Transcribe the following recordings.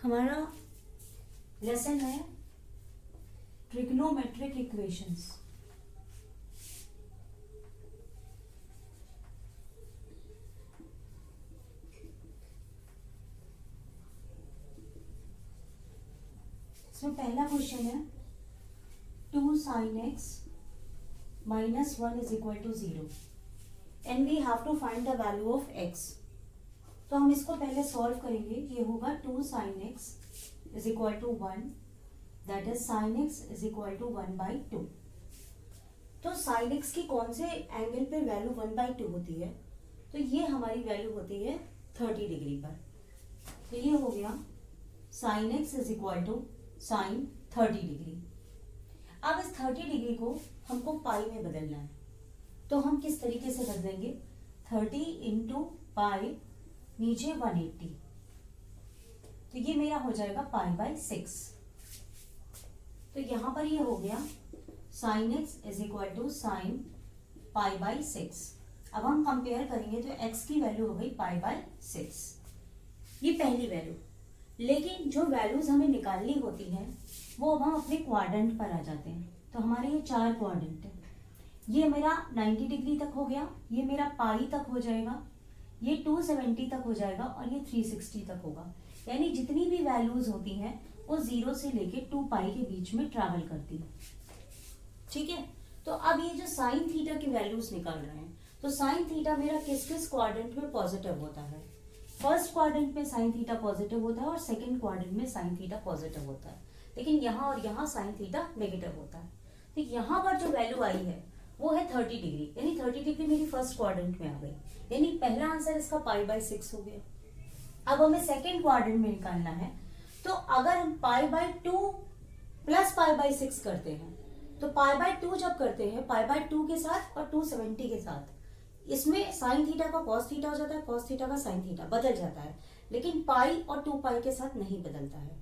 हमारा लेसन है trigonometric equations. इसमें पहला क्वेश्चन है 2 sin x minus 1 is equal to 0 and we have to find the value of x। तो हम इसको पहले सॉल्व करेंगे। ये होगा 2 sin x is equal to 1, that is sin x is equal to 1/2। तो sin x की कौन से एंगल पे वैल्यू 1/2 होती है? तो ये हमारी वैल्यू होती है 30 डिग्री पर। तो ये हो गया sin x is equal to sin 30 degree. अब इस 30 डिग्री को हमको पाई में बदलना है। तो हम किस तरीके से बदलेंगे? 30 इंटू पाई, नीचे 180, तो ये मेरा हो जाएगा पाई/6। तो यहां पर ये हो गया sin x is equal to sine पाई/6। अब हम कंपेयर करेंगे तो x की वैल्यू हो गई पाई/6, ये पहली वैल्यू। लेकिन जो वैल्यूज हमें निकालनी होती है वो अब हम अपने क्वाड्रेंट पर आ जाते हैं। तो हमारे ये 4 क्वाड्रेंट है। ये मेरा 90 डिग्री तक हो गया, ये मेरा पाई तक हो जाएगा, ये 270 तक हो जाएगा और ये 360 तक होगा। यानी जितनी भी वैल्यूज होती हैं वो 0 से लेके 2 पाई के बीच में ट्रैवल करती है। ठीक है, तो अब ये जो साइन थीटा की वैल्यूज निकाल रहे हैं, तो साइन थीटा मेरा किस किस क्वाड्रेंट में पॉजिटिव होता है? फर्स्ट क्वाड्रेंट में साइन थीटा पॉजिटिव होता है और सेकंड क्वाड्रेंट में साइन थीटा पॉजिटिव होता है। लेकिन यहाँ और यहाँ साइन थीटा नेगेटिव होता है। तो यहाँ पर जो वैल्यू आई है वो है 30 डिग्री, यानी 30 डिग्री मेरी फर्स्ट क्वाड्रेंट में आ गई, यानी पहला आंसर इसका पाई/6 हो गया। अब हमें सेकंड क्वाड्रेंट में निकालना है। तो अगर हम पाई/2 प्लस पाई/6 करते हैं, तो पाई/2 जब करते हैं पाई/2 के साथ और 270 के साथ, इसमें साइन थीटा का कॉस थीटा हो जाता है, कॉस थीटा का साइन थीटा बदल जाता है, लेकिन पाई और 2 पाई के साथ नहीं बदलता है।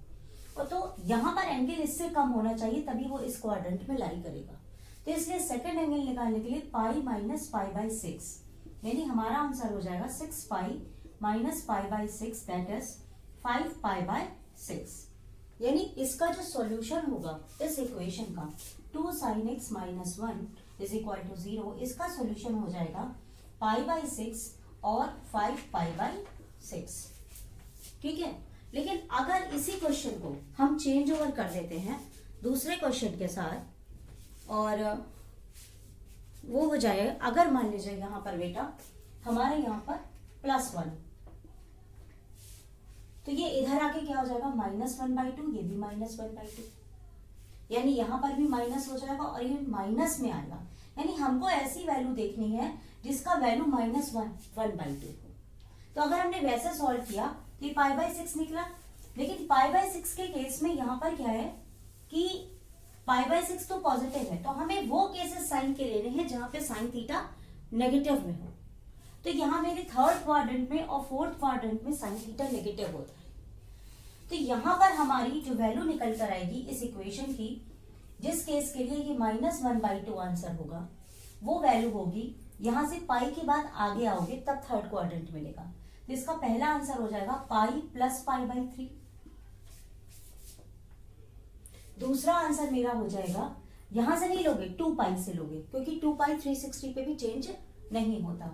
और तो यहाँ पर एंगल इससे कम होना चाहिए, तभी वो इस क्वाड्रेंट में लाई करेगा। तो इसलिए सेकंड एंगल निकालने के लिए पाई माइनस पाई/6, यानी हमारा आंसर हो जाएगा 6 पाई माइनस पाई/6, दैट इज 5 पाई/6। यानी इसका जो सॉल्यूशन होगा इस इक्वेशन का 2 sin x minus 1 is equal to 0, इसका सॉल्यूशन हो जाएगा पाई/6 और 5 पाई/6। ठीक है, लेकिन अगर इसी क्वेश्चन को हम चेंज ओवर कर लेते हैं दूसरे क्वेश्चन के साथ, और वो हो जाए, अगर मान लीजिए यहां पर बेटा हमारे यहाँ पर +1, तो ये इधर आके क्या हो जाएगा -1/2, ये भी -1/2, यानी यहां पर भी माइनस हो जाएगा और ये माइनस में आएगा। यानी हमको ऐसी वैल्यू देखनी है जिसका वैल्यू -1/2 हो। तो अगर हमने वैसे सॉल्व किया तो ये पाई/6 निकला, लेकिन पाई/6 के केस में यहाँ पर क्या है कि पाई/6 तो पॉजिटिव है, तो हमें वो केसेस साइन के लेने हैं जहां पे साइन थीटा नेगेटिव में हो। तो यहाँ मेरे थर्ड क्वाड्रेंट में और फोर्थ क्वाड्रेंट में साइन थीटा नेगेटिव होता है। तो यहाँ पर हमारी जो वैल्यू निकल कर आएगी इस इक्वेशन की, जिस केस के लिए ये -1/2 आंसर होगा, वो वैल्यू होगी, यहां से पाई के बाद आगे आओगे तब थर्ड क्वाड्रेंट मिलेगा। तो इसका पहला आंसर हो जाएगा पाई प्लस पाई/3। दूसरा आंसर मेरा हो जाएगा, यहां से नहीं लोगे 2 पाई से लोगे, क्योंकि 2 पाई 360 पे भी चेंज नहीं होता।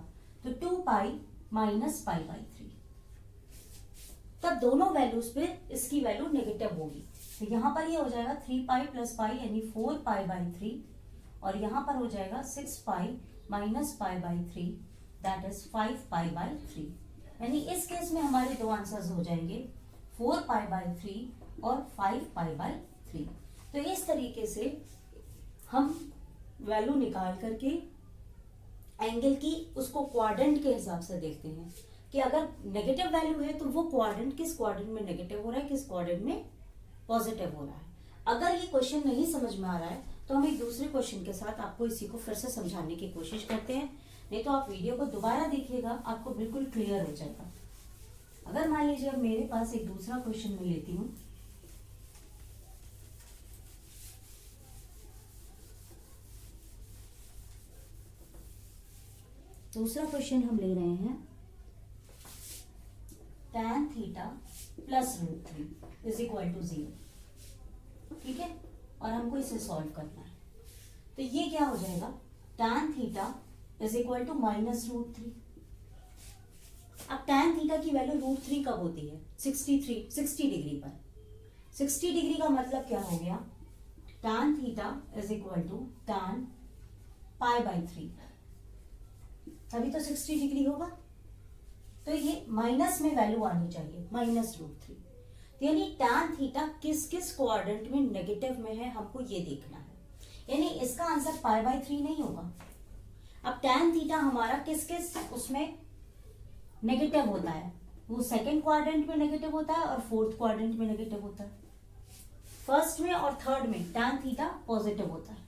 तो 2 पाई माइनस पाई/3, तब दोनों वैल्यूज पे इसकी वैल्यू नेगेटिव होगी। तो यहां पर ये हो जाएगा 3 पाई प्लस पाई यानी 4 पाई/3, और यहां पर हो जाएगा 6 पाई माइनस पाई/3, दैट इज 5 पाई/3। यानी इस केस में हमारे दो आंसर्स हो जाएंगे 4 पाई/3 और 5 पाई/3। तो इस तरीके से हम वैल्यू निकाल करके एंगल की उसको क्वाड्रेंट के हिसाब से देखते हैं कि अगर नेगेटिव वैल्यू है तो वो क्वाड्रेंट किस क्वाड्रेंट में नेगेटिव हो रहा है, किस क्वाड्रेंट में पॉजिटिव हो रहा है। अगर ये क्वेश्चन नहीं समझ में आ रहा है तो हम एक दूसरे क्वेश्चन के साथ आपको इसी को फिर से समझाने की कोशिश करते हैं, नहीं तो आप वीडियो को दोबारा देखिएगा, आपको बिल्कुल क्लियर हो जाएगा। अगर मान लीजिए अब मेरे पास एक दूसरा क्वेश्चन मैं लेती हूँ, दूसरा क्वेश्चन हम ले रहे हैं tan theta plus √3 is equal to 0। ठीक है, और हमको इसे सॉल्व करना है। तो ये क्या हो जाएगा, tan theta is equal to -√3। अब tan थीटा की वैल्यू √3 कब होती है, 60 डिग्री पर। 60 डिग्री का मतलब क्या हो गया, tan theta is equal to tan π/3, तभी तो 60 डिग्री होगा। तो ये माइनस में वैल्यू आनी चाहिए, -√3। यानी tan थीटा किस किस क्वाड्रेंट में नेगेटिव में है, हमको ये देखना है। यानी इसका आंसर π/3 नहीं होगा। अब tan थीटा हमारा किस किस उसमें नेगेटिव होता है, वो सेकंड क्वाड्रेंट में नेगेटिव होता है और फोर्थ क्वाड्रेंट में नेगेटिव होता है। फर्स्ट में और थर्ड में tan थीटा पॉजिटिव होता है।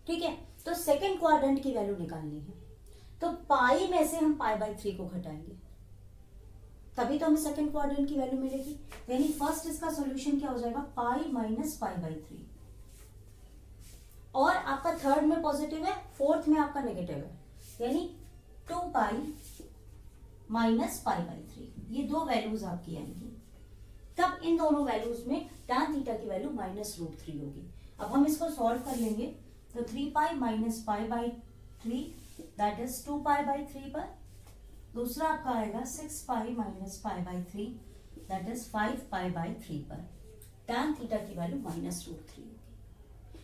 ठीक है, तो सेकंड क्वाड्रेंट की वैल्यू निकालनी है। तो पाई में से हम π/3 को घटाएंगे, तभी तो हमें सेकंड क्वाड्रेंट की वैल्यू मिलेगी। यानी फर्स्ट इसका सॉल्यूशन क्या हो जाएगा, पाई माइनस π/3। और आपका थर्ड में पॉजिटिव है, फोर्थ में आपका नेगेटिव है, यानी 2π माइनस π/3। ये दो वैल्यूज आपकी आएंगी। तब इन दोनों वैल्यूज में tan थीटा की वैल्यू -√3 होगी। अब हम इसको सॉल्व कर लेंगे। तो 3π माइनस π/3 दैट इज 2π/3 पर, दूसरा आपका आएगा 6π माइनस π/3 दैट इज 5π/3 पर। tan थीटा की वैल्यू -√3 होगी।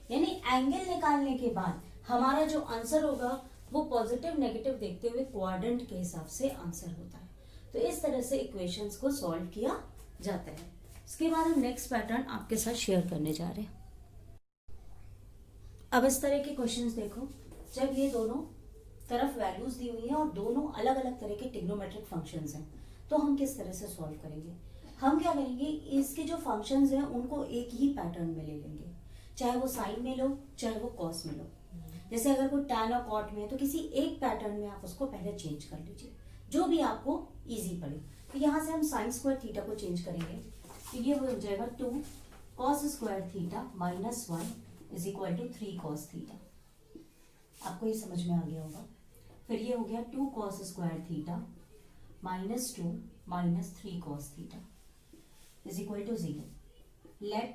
यानी एंगल निकालने के बाद हमारा जो आंसर होगा वो पॉजिटिव नेगेटिव देखते हुए क्वाड्रेंट के हिसाब से आंसर होता है। तो इस तरह से इक्वेशंस को सॉल्व किया जाता है। इसके बाद हम नेक्स्ट पैटर्न आपके साथ शेयर करने जा रहे हैं। अब इस तरह के क्वेश्चंस देखो, जब ये दोनों तरफ वैल्यूज दी हुई हैं और दोनों अलग अलग तरह के ट्रिग्नोमेट्रिक फंक्शंस हैं, तो हम किस तरह से सॉल्व करेंगे। हम क्या करेंगे, इसके जो फंक्शंस हैं उनको एक ही पैटर्न में ले लेंगे, चाहे वो साइन में लो चाहे वो कॉस में लो। जैसे अगर कोई tan और cot में है तो किसी एक पैटर्न में आप उसको पहले चेंज कर लीजिए, जो भी आपको इजी पड़े। तो यहाँ से हम sin स्क्वायर थीटा को चेंज करेंगे, तो ये हो जाएगा 2 cos square theta -1 is equal to 3 cos theta. आपको ये समझ में आ गया होगा। फिर ये हो गया 2 cos square theta -2 -3 cos theta is equal to 0। Let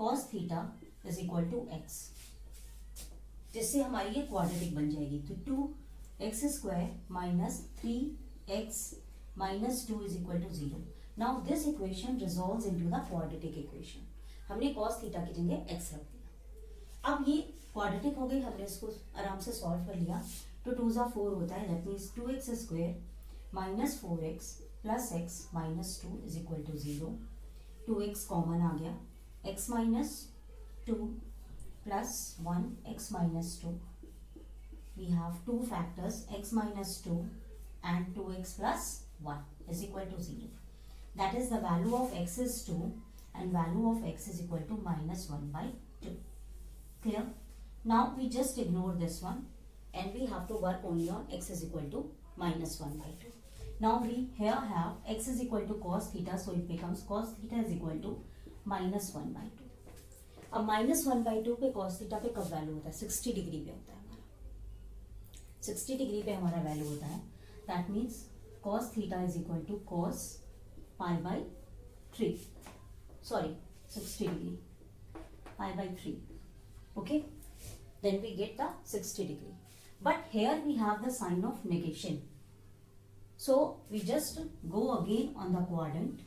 cos theta is equal to x, जिससे हमारी ये क्वाड्रेटिक बन जाएगी। तो 2x square -3x -2 is equal to 0। Now this equation resolves into the quadratic equation. हमने cos थीटा की जगह x रख दिया। अब ये क्वाड्रेटिक हो गई, हमने इसको आराम से सॉल्व कर लिया। तो 2 × 4 होता है, that means 2x square -4x plus x -2 is equal to 0। 2x common आ गया, x -2 plus 1 x minus 2. We have two factors x minus 2 and 2x plus 1 is equal to 0. That is the value of x is 2 and value of x is equal to -1/2. Clear? Now we just ignore this one and we have to work only on x is equal to -1/2. Now we here have x is equal to cos theta, so it becomes cos theta is equal to -1/2. अब -1/2 पे cos theta पे कब value होता है, 60 degree पे होता है हमारा। 60 डिग्री पे हमारा वैल्यू होता है, that means cos theta is equal to cos π/3, sorry 60 degree π/3, okay. Then we get the 60 degree, but here we have the sign of negation, so we just go again on the quadrant.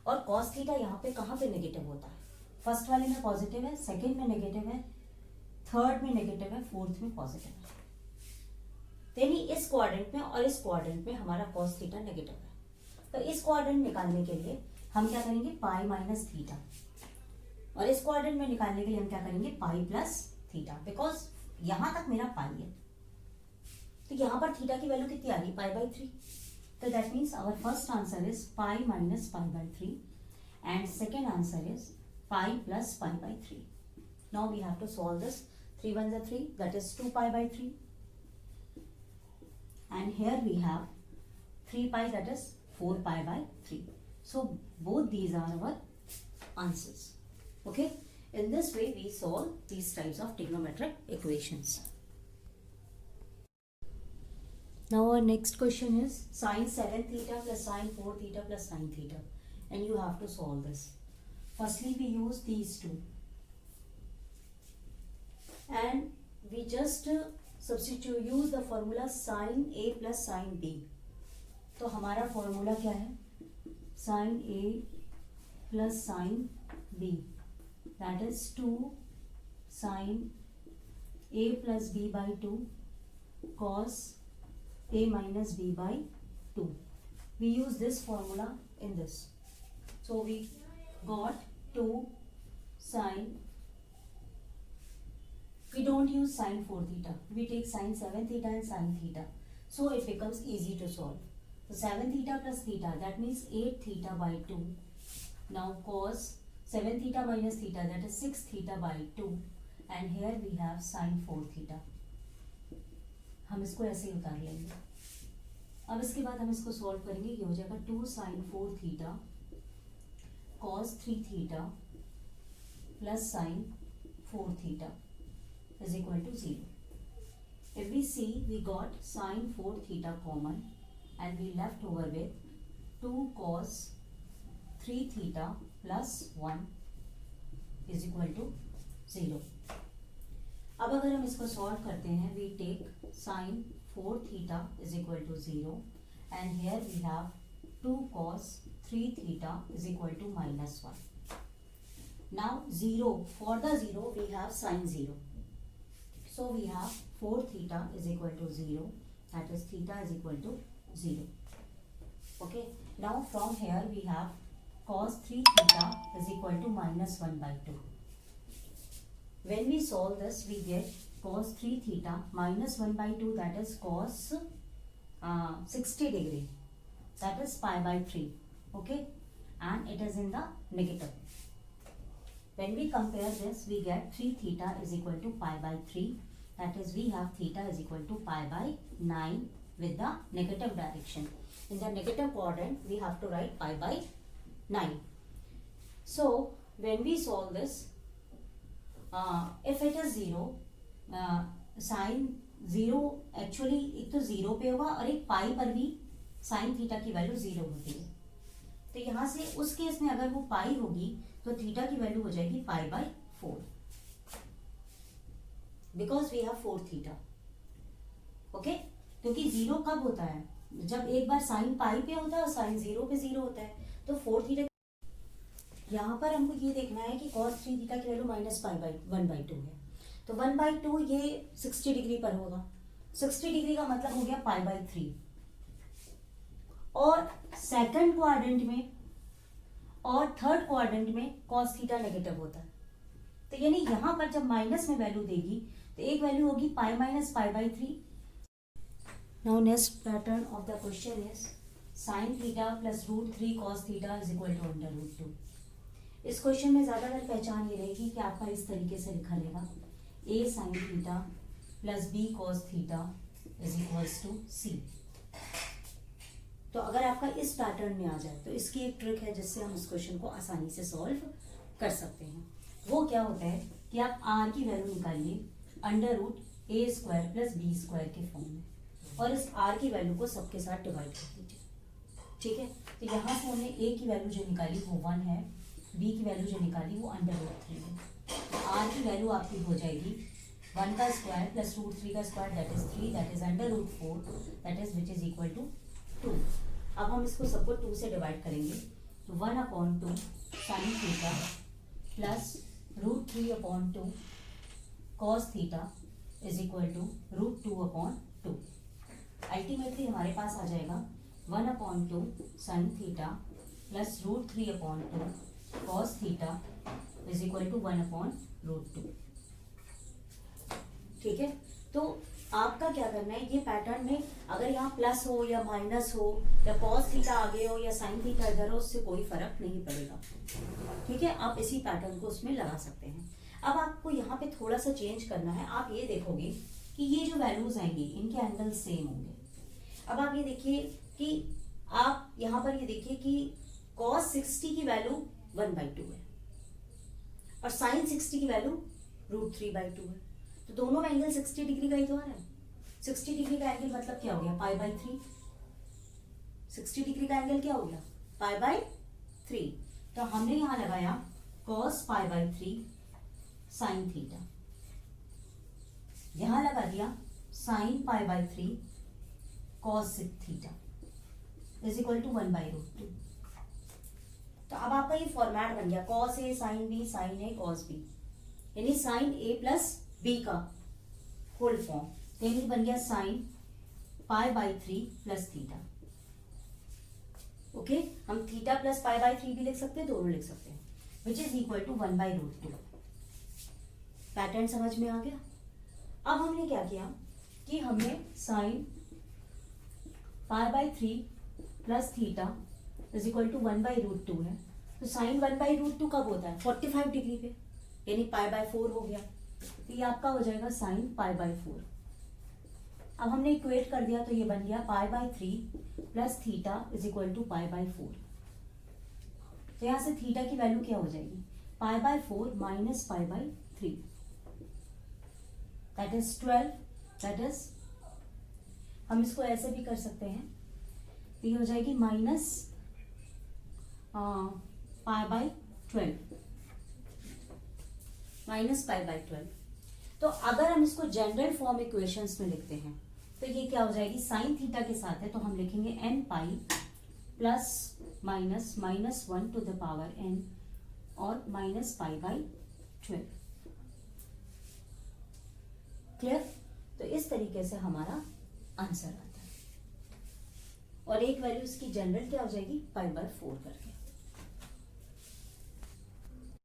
और cos theta यहाँ पे कहाँ पे negative होता है, first वाले में positive है, सेकंड में नेगेटिव है, थर्ड में नेगेटिव है, फोर्थ में पॉजिटिव है। यानी इस क्वाड्रेंट में और इस क्वाड्रेंट में हमारा cos थीटा नेगेटिव है। तो इस क्वाड्रेंट निकालने के लिए हम क्या करेंगे, पाई माइनस थीटा, और इस क्वाड्रेंट में निकालने के लिए हम क्या करेंगे, पाई प्लस थीटा, बिकॉज यहां तक मेरा पाई है। तो यहां पर थीटा की वैल्यू कितनी आ रही, π/3। तो that means our first answer is pi minus π/3 and second answer is pi plus π/3. Now we have to solve this. 3 1s are 3, that is 2π/3. And here we have 3π, that is 4π/3. So both these are our answers. Okay. In this way we solve these types of trigonometric equations. Now our next question is sin 7 theta plus sin 4 theta plus sin theta, and you have to solve this. Firstly, we use these two, and we just substitute use the formula sin A plus sin B. तो हमारा formula क्या है? sin A plus sin B, that is 2 sin A plus B by 2 cos A minus B by 2. We use this formula in this. So we got 2 sin, we don't use sin 4 theta, we take sin 7 theta and sin theta. So it becomes easy to solve. So 7 theta plus theta, that means 8 theta by 2. Now cos 7 theta minus theta, that is 6 theta by 2. And here we have sin 4 theta. हम इसको ऐसे ही उतार लेंगे. अब इसके बाद हम इसको सॉल्व करेंगे. ये हो जाएगा 2 sin 4 theta cos 3 theta plus sin 4 theta is equal to 0. If we see, we got sin 4 theta common and we left over with 2 cos 3 theta plus 1 is equal to 0. अब अगर हम इसको सॉल्व करते हैं, we take sin 4 theta is equal to 0 and here we have 2 cos 3 theta is equal to minus 1. Now 0, for the 0 we have sin 0. So we have 4 theta is equal to 0, that is theta is equal to 0. Okay, now from here we have cos 3 theta is equal to minus 1 by 2. When we solve this, we get cos 3 theta minus 1 by 2, that is cos 60 degree, that is pi by 3. Okay, and it is in the negative. When we compare this, we get 3 theta is equal to pi by 3, that is we have theta is equal to pi by 9 with the negative direction. In the negative quadrant, we have to write pi by 9. So when we solve this, if it is 0, sine 0 actually एक तो 0 पे होगा और एक पाई पर भी sine theta की value 0 होती है. तो यहाँ से उस केस में अगर वो पाई होगी तो थीटा की वैल्यू हो जाएगी pi by 4, because we have 4 theta. Okay, क्योंकि 0 कब होता है? जब एक बार साइन पाई पे होता है और साइन 0 पे 0 होता है. तो 4 थीटा, यहाँ पर हमको ये देखना है कि cos 3 थीटा की value minus pi by 1 by 2 है. तो 1 बाई 2 ये 60 डिग्री पर होगा. 60 डिग्री का मतलब हो गया पाई बाई 3. और सेकंड क्वाड्रेंट में और थर्ड क्वाड्रेंट में cos थीटा नेगेटिव होता है. तो यानी यहाँ पर जब माइनस में वैल्यू देगी तो एक वैल्यू होगी pi minus pi by 3. Now next pattern of the question is sine theta plus √3 cos theta is equal to √2. इस क्वेश्चन में ज्यादातर पहचान ये रहेगी कि आपका इस तरीके से लिखा रहेगा a sin theta plus b cos theta is equals to c. तो अगर आपका इस पैटर्न में आ जाए तो इसकी एक ट्रिक है जिससे हम इस क्वेश्चन को आसानी से सॉल्व कर सकते हैं. वो क्या होता है कि आप r की वैल्यू निकालिए √a² प्लस b² के फॉर्म में और इस r की वैल्यू को सबके साथ डिवाइड कर दीजिए. ठीक है, तो यहाँ से हमने a की वैल्यू जो निकाली वो 1 है, b की वैल्यू जो निकाली वो √3 है. r की वैल्यू आपकी हो जाएगी 1 का स्क्वायर प्लस √3 का square, that is 3, that is √4, that is which is equal to 2. अब हम इसको सबको 2 से डिवाइड करेंगे. तो 1/2 sine theta plus √3/2 cos theta is equal to √2/2. Ultimately हमारे पास आ जाएगा 1/2 sine theta plus √3/2 cos theta is equal to 1/√2. ठीक है, तो आपका क्या करना है, ये पैटर्न में अगर यहाँ प्लस हो या माइनस हो या cos थीटा आगे हो या sin थीटा इधर हो, उससे कोई फर्क नहीं पड़ेगा. ठीक है, आप इसी पैटर्न को उसमें लगा सकते हैं. अब आपको यहाँ पे थोड़ा सा चेंज करना है. आप ये देखोगे कि ये जो वैल्यूज आएंगी इनके एंगल सेम होंगे. अब आप ये देखिए कि आप यहाँ पर ये देखिए कि cos 60 की वैल्यू 1/2 है और sin 60 की वैल्यू √3/2 है. तो दोनों एंगल 60 डिग्री का ही तो आ रहा है. 60 डिग्री का एंगल मतलब क्या हो गया, पाई बाई 3। 60 डिग्री का एंगल क्या हो गया, पाई बाई 3। तो हमने यहां लगाया cos pi by 3 sine theta, यहां लगा दिया sine pi by 3 cos theta is equal to 1/√2। तो अब आपका ये फॉर्मेट बन गया cos A sine B sine A cos B, यानी साइन A प्लस B का होल फॉर्म, यानी बन गया sine pi by 3 plus theta. Okay, हम थीटा प्लस पाई बाई 3 भी लिख सकते हैं, दोनों लिख सकते हैं, which is equal to 1/√2। Pattern समझ में आ गया। अब हमने क्या किया कि हमने sine pi by 3 plus theta is equal to 1/√2 है, तो साइन 1/√2 कब होता है, 45 डिग्री पे, यानी पाई बाय 4 हो गया, तो ये आपका हो जाएगा साइन पाई बाय 4। अब हमने इक्वेट कर दिया तो ये बन गया pi by 3 plus theta is equal to pi by 4। तो यहां से थीटा की वैल्यू क्या हो जाएगी, pi by 4 minus pi by 3, that is 12। That is, हम इसको ऐसे भी कर सकते हैं, ये हो जाएगी minus pi by 12, minus pi by 12। तो अगर हम इसको जनरल फॉर्म इक्वेशंस में लिखते हैं तो ये क्या हो जाएगी, साइन थीटा के साथ है तो हम लिखेंगे n pi plus minus minus 1 to the power n और माइनस पाई बाई 12। क्लियर। तो इस तरीके से हमारा आंसर आता है, और एक वैल्यू इसकी जनरल क्या हो जाएगी, पाई बाय 4 करके।